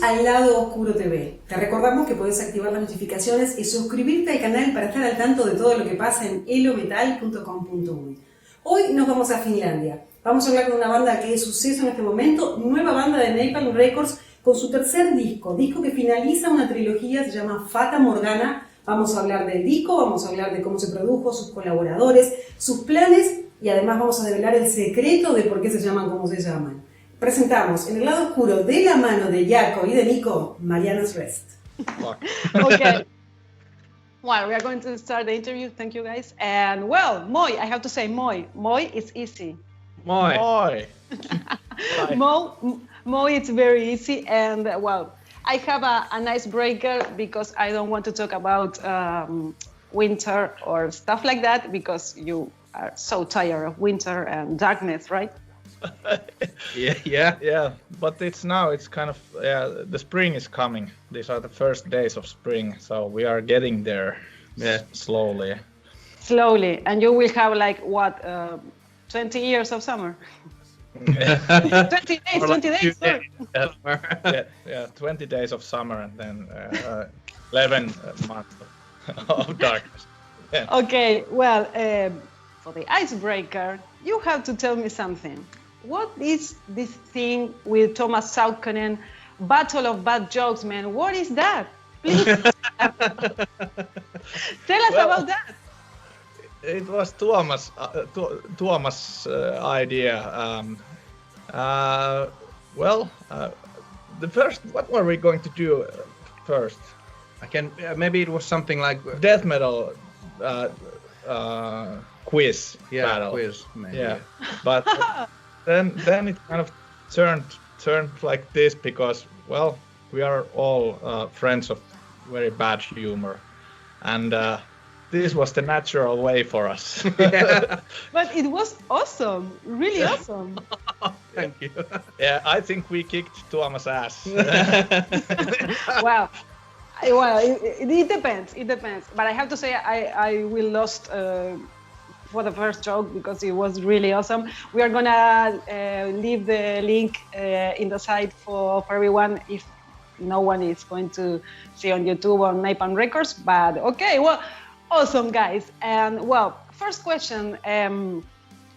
al Lado Oscuro TV. Te recordamos que podés activar las notificaciones y suscribirte al canal para estar al tanto de todo lo que pasa en elometal.com.uy. Hoy nos vamos a Finlandia. Vamos a hablar de una banda que es suceso en este momento, nueva banda de Marians Records con su tercer disco que finaliza una trilogía, se llama Fata Morgana. Vamos a hablar del disco, vamos a hablar de cómo se produjo, sus colaboradores, sus planes y además vamos a develar el secreto de por qué se llaman como se llaman. Presentamos en el lado oscuro de la mano de Jaako y de Nico, Marianas Rest. Okay. Well, we are going to start the interview. Thank you, guys. And well, moi, I have to say moi. Moi is easy. Moi. Moi, it's very easy. And well, I have an icebreaker because I don't want to talk about winter or stuff like that because you are so tired of winter and darkness, right? Yeah. But it's kind of, the spring is coming. These are the first days of spring, so we are getting there slowly. Slowly, and you will have like what, 20 years of summer? 20 days. Sorry. 20 days of summer and then 11 months of darkness. Yeah. Okay, well, for the icebreaker, you have to tell me something. What is this thing with Thomas Saukkonen, Battle of Bad Jokes, man? What is that? Please tell us about that. It was Tuomas' idea. The first, what were we going to do first? Maybe it was something like death metal quiz battle. Quiz, maybe. Yeah, but then it kind of turned like this because, well, we are all friends of very bad humor, and this was the natural way for us. But it was awesome, really awesome. Thank you. Yeah, I think we kicked Tuomas' ass. Wow. Well, it depends. But I have to say, I will lost for the first joke because it was really awesome. We are gonna leave the link in the site for everyone if no one is going to see on YouTube on Marians Records. But okay, well, awesome, guys. And well, first question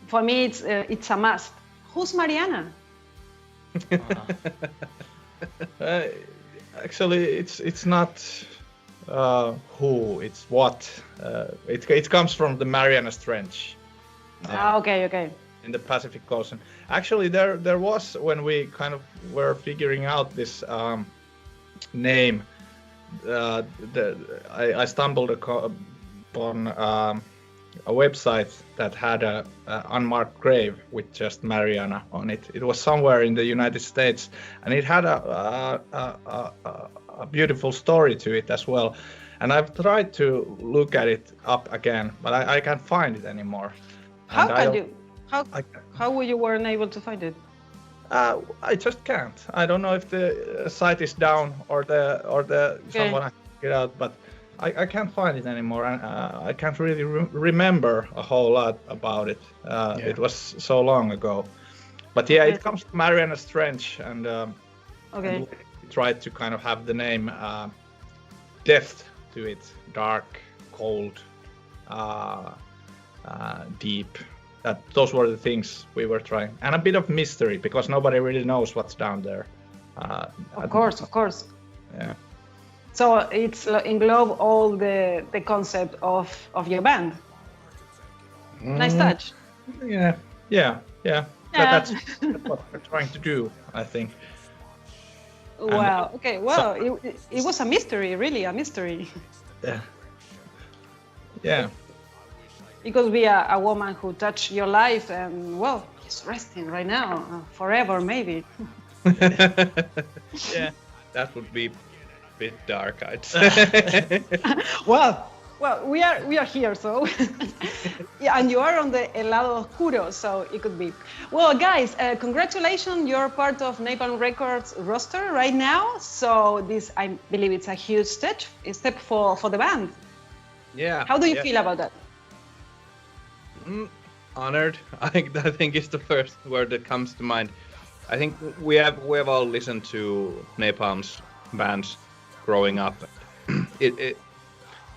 for me, it's a must. Who's Mariana? Actually, it's not who, it's what. It comes from the Marianas Trench. Okay. In the Pacific Ocean. Actually, there was, when we kind of were figuring out this name, I stumbled upon a website that had a unmarked grave with just Mariana on it. It was somewhere in the United States, and it had a beautiful story to it as well. And I've tried to look at it up again, but I can't find it anymore. How were you weren't able to find it? I just can't. I don't know if the site is down or someone has to get out, but I can't find it anymore, and I can't really remember a whole lot about it. It was so long ago. But yeah, it comes from Marianas Trench, and we tried to kind of have the name depth to it, dark, cold, deep. Those were the things we were trying, and a bit of mystery because nobody really knows what's down there. Of course. Yeah. So it's englobe all the concept of your band. Nice touch. Yeah. That's what we're trying to do, I think. Wow. Okay. Well, it was a mystery, really a mystery. Yeah. It could be a woman who touched your life and, well, he's resting right now, forever maybe. Yeah, that would be a bit dark, I'd say. Well, we are here, so yeah, and you are on the Lado Oscuro, so it could be. Well, guys, congratulations! You're part of Marians Records roster right now. So this, I believe, it's a huge step for the band. Yeah. How do you feel about that? Honored. I think is the first word that comes to mind. I think we have all listened to Napalm's bands growing up. It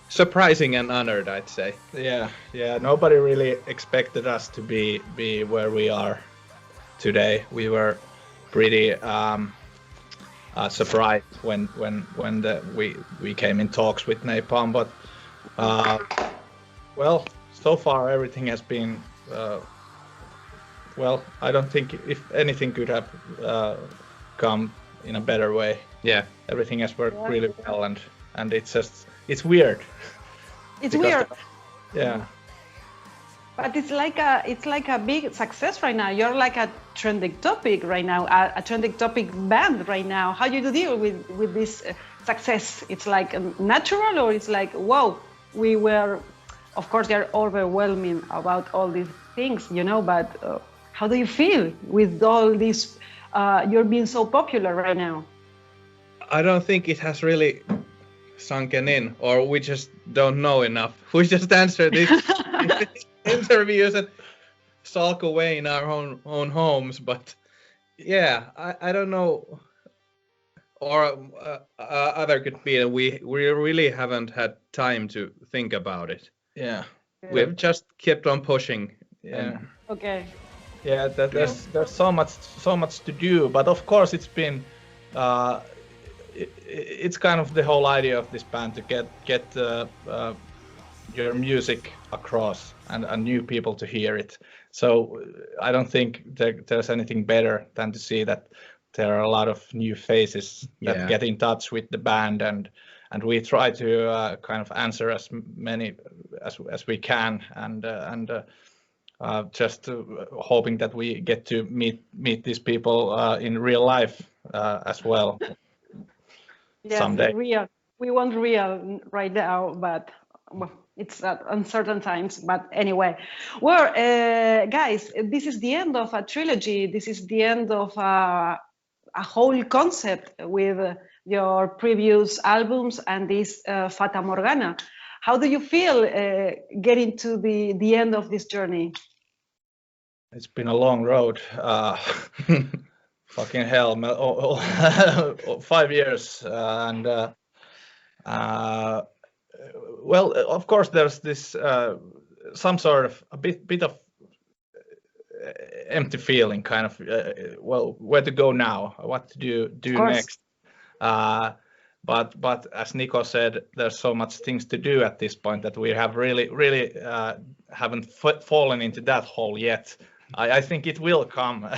surprising and honored, I'd say. Yeah. Nobody really expected us to be where we are today. We were pretty surprised when we came in talks with Napalm, but well, so far everything has been well. I don't think if anything could have come in a better way. Yeah, everything has worked really well, and it's weird. It's weird. Yeah. But it's like a big success right now. You're like a trending topic right now, a trending topic band right now. How do you deal with this success? It's like natural, or it's like, wow, we were, of course, they're overwhelming about all these things, you know, but how do you feel with all this, you're being so popular right now? I don't think it has really sunken in, or we just don't know enough. We just answer these interviews and sulk away in our own homes, but yeah, I don't know, or other could be that we really haven't had time to think about it. Yeah, we've just kept on pushing. Yeah. Okay. Yeah, there's so much to do, but of course it's been it's kind of the whole idea of this band to get your music across and new people to hear it. So I don't think there's anything better than to see that there are a lot of new faces that get in touch with the band, and we try to kind of answer as many as we can, and just hoping that we get to meet these people in real life as well. Yes, someday. Real. We want real right now, but well, it's at uncertain times. But anyway, well, guys, this is the end of a trilogy. This is the end of a whole concept with your previous albums and this Fata Morgana. How do you feel getting to the end of this journey? It's been a long road. Fucking hell, 5 years, and well, of course, there's this some sort of a bit of empty feeling, kind of. Well, where to go now? What to do next? But as Nico said, there's so much things to do at this point that we have really haven't fallen into that hole yet. I think it will come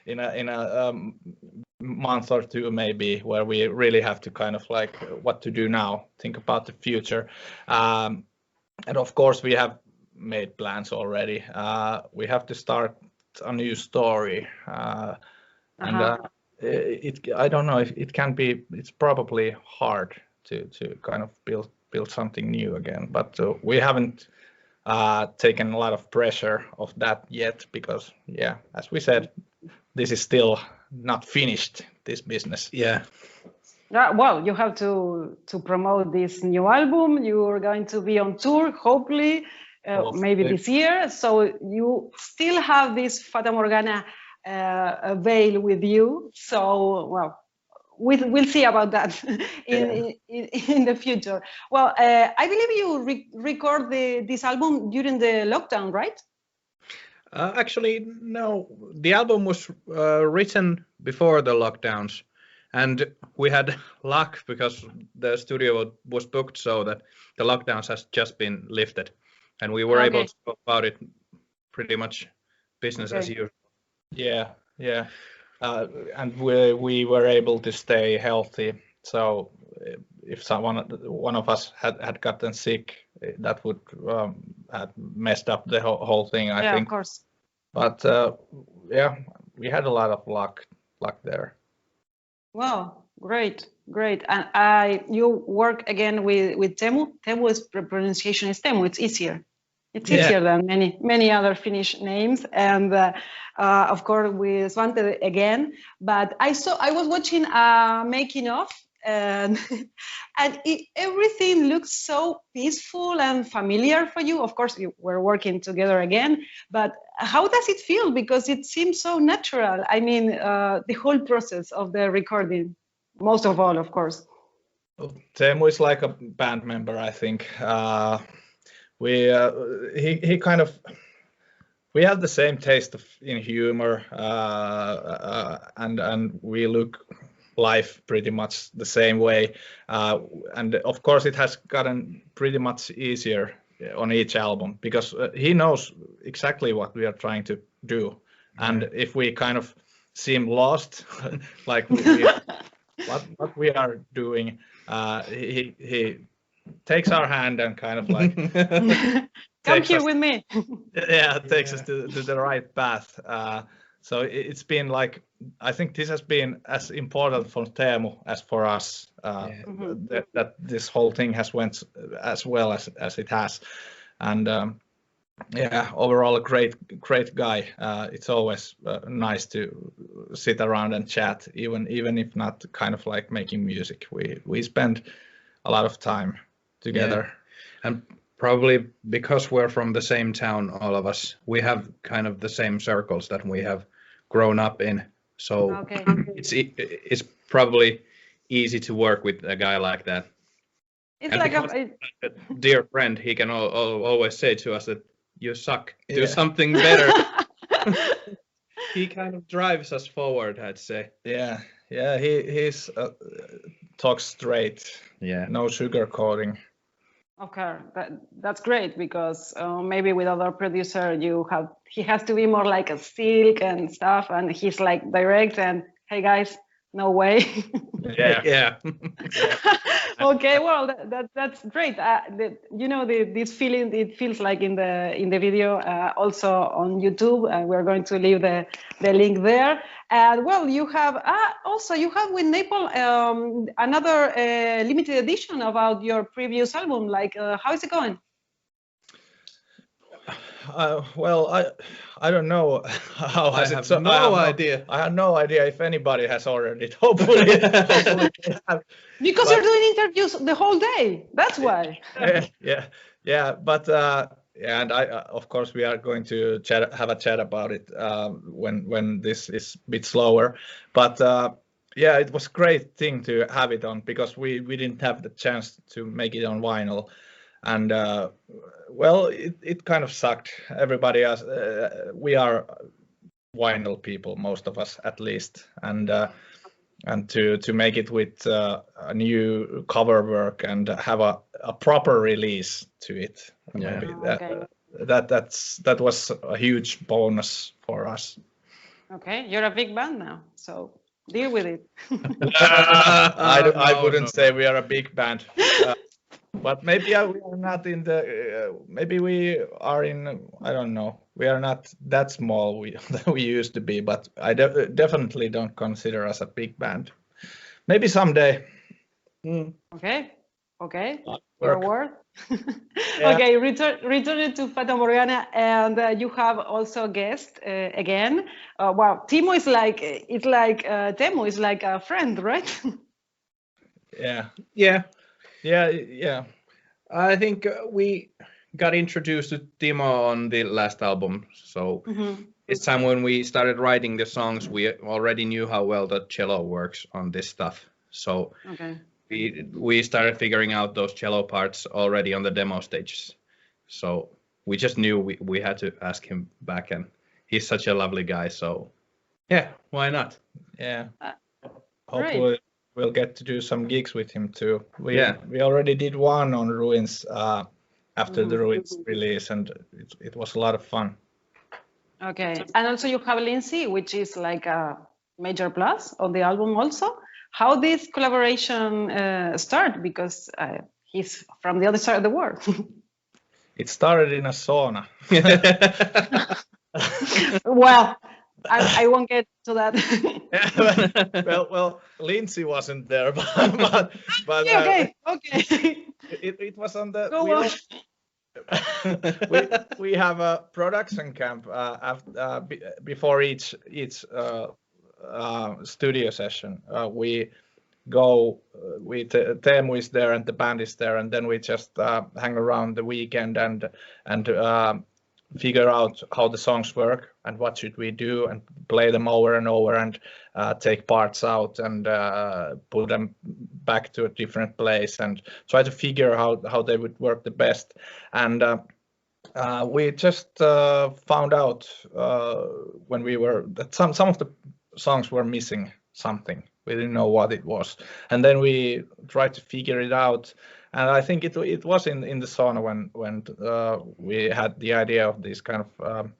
in a month or two maybe, where we really have to kind of like what to do now, think about the future, and of course we have made plans already. We have to start a new story, and I don't know if it can be. It's probably hard to kind of build something new again, but we haven't taken a lot of pressure of that yet, because as we said, this is still not finished, this business. Well, you have to promote this new album. You're going to be on tour, hopefully, maybe this year, so you still have this Fata Morgana veil with you. So well, we'll see about that in the future. Well, I believe you record this album during the lockdown, right? Actually, no. The album was written before the lockdowns, and we had luck because the studio was booked so that the lockdowns has just been lifted, and we were able to go about it pretty much business as usual. Yeah. And we were able to stay healthy. So if one of us had gotten sick, that would have messed up the whole thing, I think. Yeah, of course. But we had a lot of luck there. Wow, great. And you work again with Teemu. Teemu's pronunciation is Teemu. It's easier. It's easier than many other Finnish names, and of course with Svante again. But I was watching a making of and everything looks so peaceful and familiar for you. Of course, we're working together again, but how does it feel? Because it seems so natural. I mean, the whole process of the recording, most of all, of course. Teemu is like a band member, I think. He kind of, we have the same taste in humor, and we look life pretty much the same way. And of course, it has gotten pretty much easier on each album because he knows exactly what we are trying to do. And if we kind of seem lost, like what we are doing, he takes our hand and kind of like come here with me. Takes us to the right path. So it's been like, I think this has been as important for Teemu as for us, that this whole thing has went as well as it has. And overall a great guy. It's always nice to sit around and chat, even if not kind of like making music. We spend a lot of time together. And probably because we're from the same town, all of us, we have kind of the same circles that we have grown up in. So it's probably easy to work with a guy like that. It's and like a dear friend. He can always say to us that you suck. Do something better. He kind of drives us forward, I'd say. Yeah. He's talks straight. Yeah. No sugarcoating. Okay, that's great because maybe with other producer he has to be more like a silk and stuff, and he's like direct and hey guys, no way. Yeah. Okay, well that's great. This feeling it feels like in the video, also on YouTube, and we're going to leave the link there. And well, you have with Naples another limited edition about your previous album. Like, how is it going? Well, I don't know how I have no idea. I have no idea if anybody has ordered it. Hopefully they have. Because you're doing interviews the whole day. That's why. Yeah. But and of course we are going to have a chat about it when this is a bit slower. But it was a great thing to have it on because we didn't have the chance to make it on vinyl. And well, it kind of sucked. Everybody else, we are vinyl people, most of us at least, and to make it with a new cover work and have a proper release to it. Yeah. Maybe that was a huge bonus for us. Okay, you're a big band now, so deal with it. I wouldn't say we are a big band. But maybe we are not in the. Maybe we are in. I don't know. We are not that small that we used to be. But I definitely don't consider us a big band. Maybe someday. Okay. Your word. Okay. Return to Fata Morgana, and you have also guest again. Wow, Teemu is like Teemu is like a friend, right? Yeah. I think we got introduced to Timo on the last album. So it's time when we started writing the songs, we already knew how well the cello works on this stuff. So we started figuring out those cello parts already on the demo stages. So we just knew we had to ask him back, and he's such a lovely guy. So yeah, why not? Yeah. Hopefully we'll get to do some gigs with him too. We already did one on Ruins after the Ruins release, and it was a lot of fun. Okay, and also you have Lindsay, which is like a major plus on the album also. How did collaboration start? Because he's from the other side of the world. It started in a sauna. Well, I won't get to that. well, Lindsay wasn't there, but okay. It was on the. Go on. We have a production camp before each studio session. We go. Teemu is there and the band is there, and then we just hang around the weekend and figure out how the songs work and what should we do, and play them over and over, and take parts out and put them back to a different place and try to figure how they would work the best. And we just found out when we were that some of the songs were missing something. We didn't know what it was, and then we tried to figure it out. And I think it was in the sauna when we had the idea of these kind of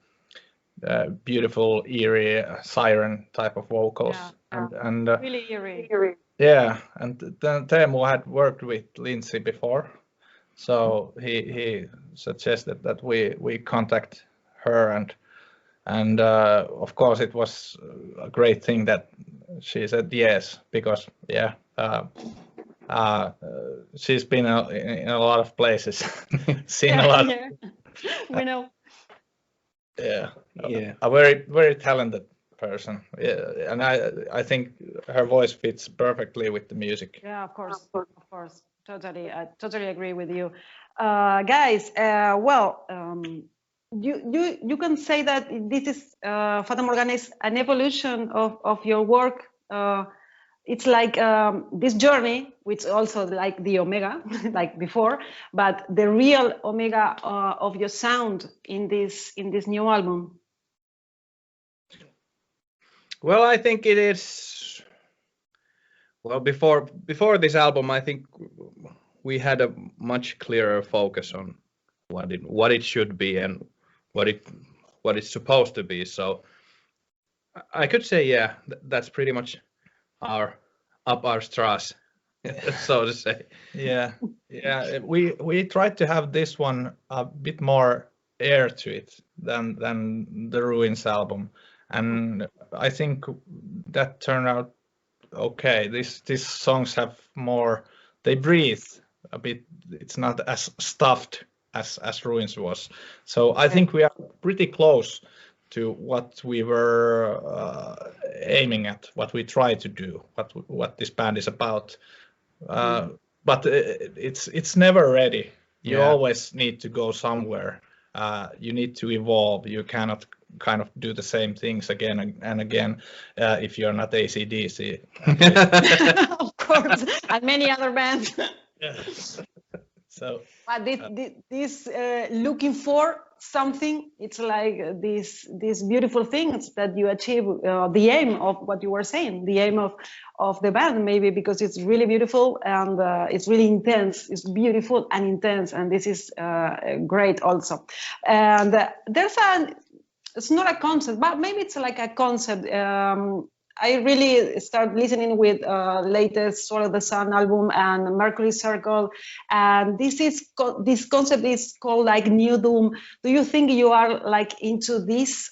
beautiful, eerie siren type of vocals, and really eerie. Yeah, and then Teemu had worked with Lindsay before, so he suggested that we contact her, and of course it was a great thing that she said yes, because she's been in a lot of places, seen a lot. Yeah. We know. Yeah, a very, very talented person. Yeah, and I think her voice fits perfectly with the music. Yeah, of course. Totally, I totally agree with you, guys. You can say that this is Fata Morgana is an evolution of your work. It's like this journey, which also like the Omega, like before, but the real Omega of your sound in this new album. Well, I think it is. Well, before this album, I think we had a much clearer focus on what it should be and what it's supposed to be. So I could say, yeah, that's pretty much up our strass, so to say. Yeah. We tried to have this one a bit more air to it than the Ruins album, and I think that turned out okay. These songs have more. They breathe a bit. It's not as stuffed as Ruins was. So I think we are pretty close to what we were aiming at, what we try to do, what this band is about. But it's never ready. You always need to go somewhere. You need to evolve. You cannot kind of do the same things again and again if you're not AC/DC. Of course, and many other bands. So, but this looking for something, it's like these beautiful things that you achieve, the aim of what you were saying, the aim of the band, maybe because it's really beautiful and it's really intense. It's beautiful and intense, and this is great also. And it's not a concept, but maybe it's like a concept. I really start listening with latest Swallow the Sun album and Mercury Circle, and this concept is called like New Doom. Do you think you are like into this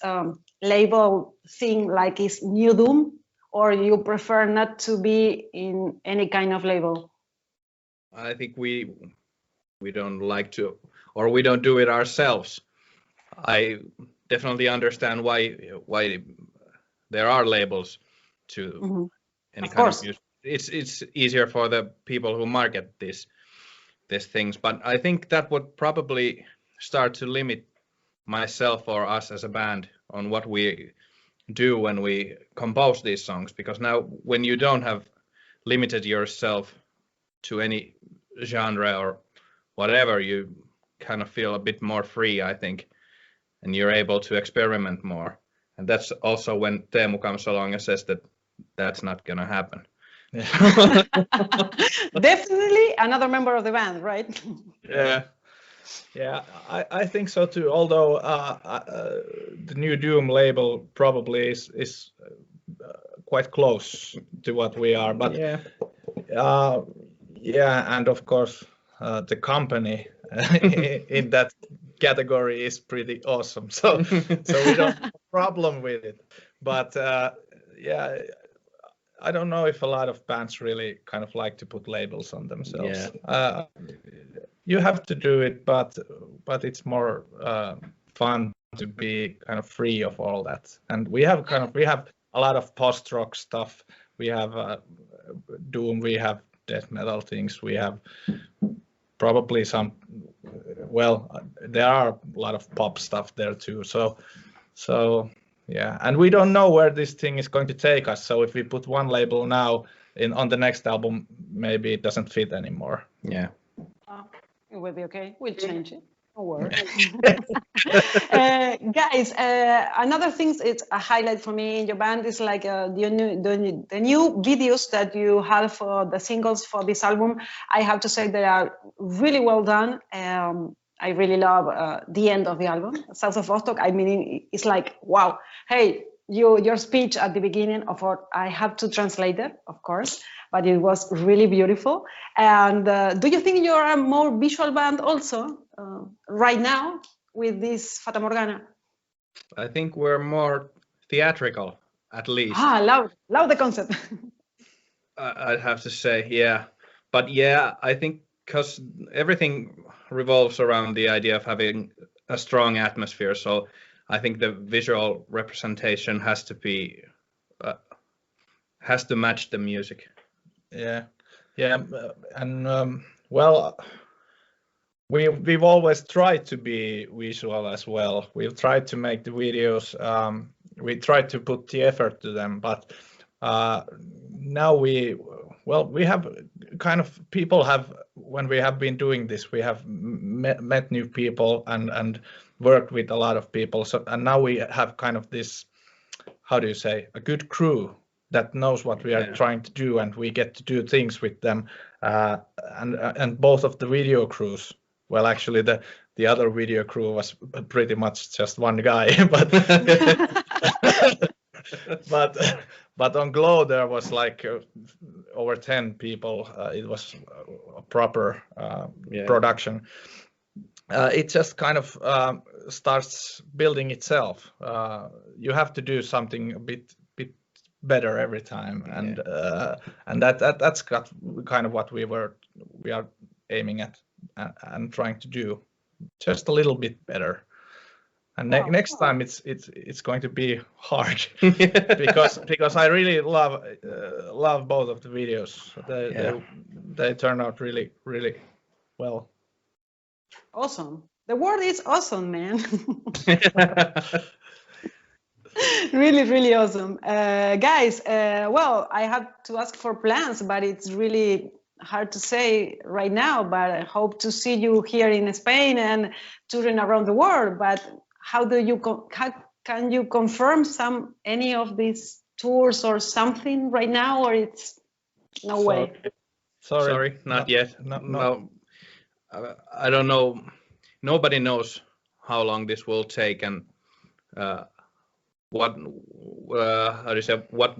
label thing, like is New Doom, or you prefer not to be in any kind of label? I think we don't like to, or we don't do it ourselves. I definitely understand why there are labels to any kind of music. It's easier for the people who market these things, but I think that would probably start to limit myself or us as a band on what we do when we compose these songs, because now when you don't have limited yourself to any genre or whatever, you kind of feel a bit more free, I think, and you're able to experiment more. And that's also when Teemu comes along and says that that's not going to happen. Definitely another member of the band, right? Yeah, I think so too. Although the New Doom label probably is quite close to what we are, but and of course the company in that category is pretty awesome. So we don't have a problem with it. But I don't know if a lot of bands really kind of like to put labels on themselves. You have to do it, but it's more fun to be kind of free of all that. And we have a lot of post-rock stuff, We have doom. We have death metal things. We have probably some. Well, there are a lot of pop stuff there too. So yeah, and we don't know where this thing is going to take us. So if we put one label now on the next album, maybe it doesn't fit anymore. Yeah. It will be okay. We'll change it. Don't worry. Guys, another thing it's a highlight for me in your band is like the new videos that you have for the singles for this album. I have to say they are really well done. I really love the end of the album, South of Vostok. I mean, it's like, wow. Hey, your speech at the beginning of what I have to translate it, of course, but it was really beautiful. And do you think you're a more visual band also right now with this Fata Morgana? I think we're more theatrical, at least. Love the concept. I'd have to say, yeah. But yeah, I think because everything revolves around the idea of having a strong atmosphere. So I think the visual representation has to match the music. Yeah, and well, we've always tried to be visual as well. We've tried to make the videos. We tried to put the effort to them, but now we have kind of people have, when we have been doing this, we have met new people and worked with a lot of people. So, and now we have kind of this, how do you say, a good crew that knows what we are trying to do, and we get to do things with them. And both of the video crews, well, actually the other video crew was pretty much just one guy, but on Glow there was like over 10 people. It was a proper production. It just kind of starts building itself. You have to do something a bit better every time, and that's kind of what we are aiming at and trying to do, just a little bit better. And next time it's going to be hard because I really love both of the videos. They turn out really well. Awesome. The word is awesome, man. Really awesome. Guys, well, I have to ask for plans, but it's really hard to say right now, but I hope to see you here in Spain and touring around the world. But how can you confirm any of these tours or something right now, or it's no way? Sorry, not yet. No. I don't know. Nobody knows how long this will take, and what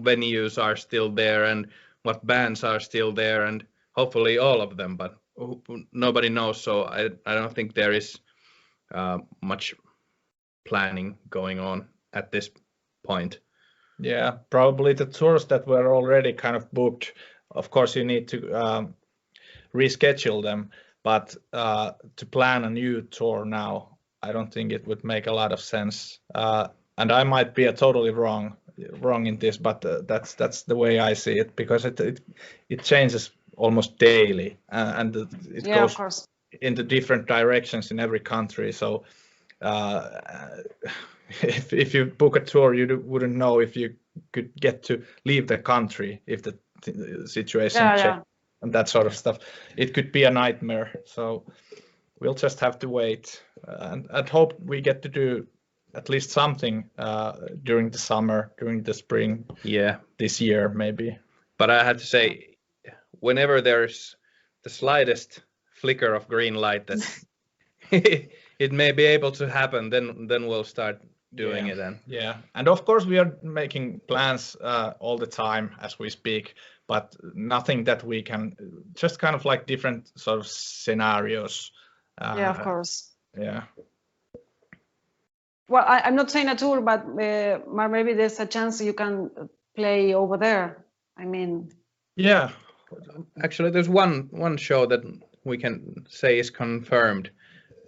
venues are still there and what bands are still there, and hopefully all of them, but nobody knows. So I don't think there is much planning going on at this point. Yeah, probably the tours that were already kind of booked, of course you need to reschedule them, but to plan a new tour now, I don't think it would make a lot of sense. And I might be totally wrong in this, but that's the way I see it, because it changes almost daily, and it goes of course, into different directions in every country. So if you book a tour, you wouldn't know if you could get to leave the country if the situation changes and that sort of stuff. It could be a nightmare. So we'll just have to wait and hope we get to do at least something during the summer, during the spring. Yeah, this year maybe. But I have to say, whenever there's the slightest flicker of green light that it may be able to happen, then we'll start doing it then. Yeah, and of course we are making plans all the time as we speak, but nothing that we can, just kind of like different sort of scenarios. Of course. Yeah. Well, I'm not saying a tour, but maybe there's a chance you can play over there. I mean. Yeah. Actually, there's one show that we can say is confirmed.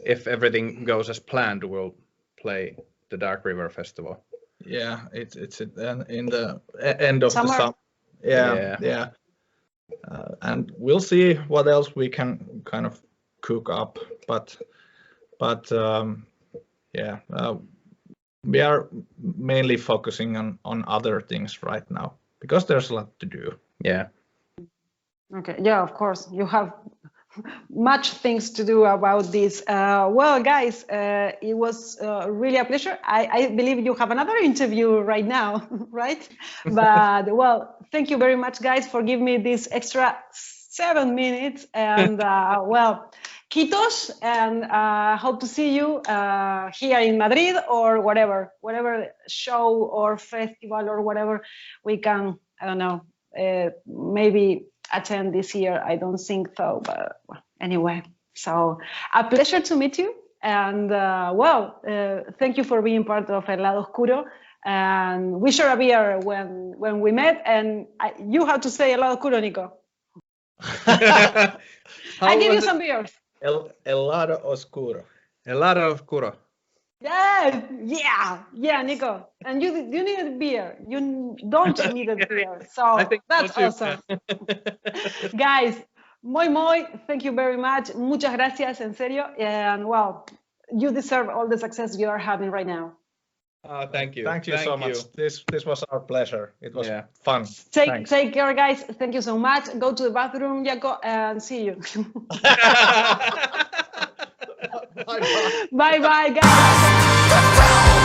If everything goes as planned, we'll play the Dark River Festival. Yeah, it's in the end of the summer. Yeah. And we'll see what else we can kind of cook up, but we are mainly focusing on other things right now because there's a lot to do. Yeah. Okay. Yeah, of course. You have much things to do about this. Well, guys, it was really a pleasure. I believe you have another interview right now, right? But well, thank you very much, guys, for giving me this extra 7 minutes. And well, Kitos, and hope to see you here in Madrid or whatever show or festival or whatever we can, I don't know, maybe attend this year. I don't think so, but anyway, so a pleasure to meet you. And well, thank you for being part of El Lado Oscuro. And we share a beer when we met. And you have to say El Lado Oscuro, Nico. I give you some beers. El Lado Oscuro. El Lado Oscuro. Yeah, Nico. And you need a beer. You don't need a beer. So that's awesome. Guys, muy, thank you very much. Muchas gracias, en serio. And well, you deserve all the success you are having right now. Thank you. Thank you so much. This was our pleasure. It was fun. Take care, guys. Thank you so much. Go to the bathroom, Jaako, and see you. Bye, bye, guys.